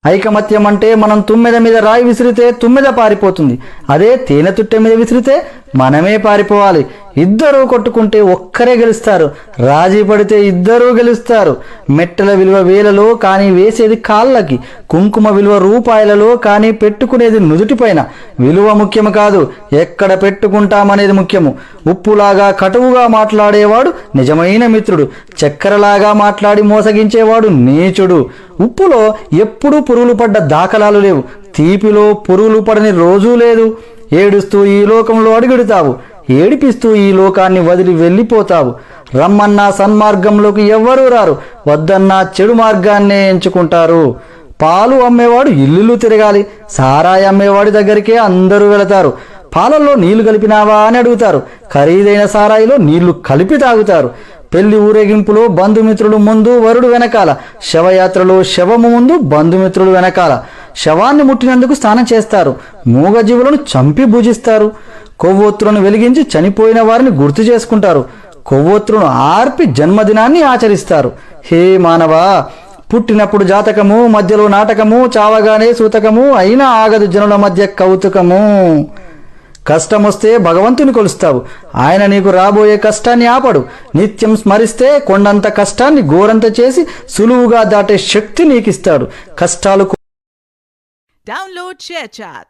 ఐకమత్యం అంటే మనం తుమ్మెద మీద రాయి విసిరితే తుమ్మెద పారిపోతుంది. అదే తేనె తుట్టె మీద విసిరితే మనమే పారిపోవాలి. ఇద్దరూ కొట్టుకుంటే ఒక్కరే గెలుస్తారు. రాజీ పడితే ఇద్దరూ గెలుస్తారు. మెట్టల విలువ వేలలో కానీ వేసేది కాళ్ళకి. కుంకుమ విలువ రూపాయలలో కానీ పెట్టుకునేది నుదుటిపైన. విలువ ముఖ్యము కాదు, ఎక్కడ పెట్టుకుంటామనేది ముఖ్యము. ఉప్పులాగా కటువుగా మాట్లాడేవాడు నిజమైన మిత్రుడు. చక్కెరలాగా మాట్లాడి మోసగించేవాడు నీచుడు. ఉప్పులో ఎప్పుడూ పురుగులు పడ్డ దాఖలాలు లేవు. తీపిలో పురుగులు పడని రోజూ లేదు. ఏడుస్తూ ఈ లోకంలో అడుగెడుతావు, ఏడిపిస్తూ ఈ లోకాన్ని వదిలి వెళ్ళిపోతావు. రమ్మన్నా సన్మార్గంలోకి ఎవ్వరూ రారు, వద్దన్నా చెడు మార్గాన్నే ఎంచుకుంటారు. పాలు అమ్మేవాడు ఇల్లు తిరగాలి, సారాయి అమ్మేవాడి దగ్గరికే అందరూ వెళతారు. పాలల్లో నీళ్లు కలిపినావా అని అడుగుతారు, ఖరీదైన సారాయిలో నీళ్లు కలిపి తాగుతారు. పెళ్లి ఊరేగింపులో బంధుమిత్రులు ముందు, వరుడు వెనకాల. శవయాత్రలో శవము ముందు, బంధుమిత్రులు వెనకాల. శవాన్ని ముట్టినందుకు స్నానం చేస్తారు. మూగజీవులను చంపి భుజిస్తారు. కొవ్వొత్తులను వెలిగించి చనిపోయిన వారిని గుర్తు చేసుకుంటారు. కొవ్వొత్తులను ఆర్పి జన్మదినాన్ని ఆచరిస్తారు. హే మానవా, పుట్టినప్పుడు జాతకము, మధ్యలో నాటకము, చావగానే సూతకము, అయినా ఆగదు జనుల మధ్య కౌతుకము. కష్టమొస్తే భగవంతుని కొలుస్తావు, ఆయన నీకు రాబోయే కష్టాన్ని ఆపడు. నిత్యం స్మరిస్తే కొండంత కష్టాన్ని గోరంత చేసి సులువుగా దాటే శక్తి నీకిస్తాడు. కష్టాలు Download ShareChat.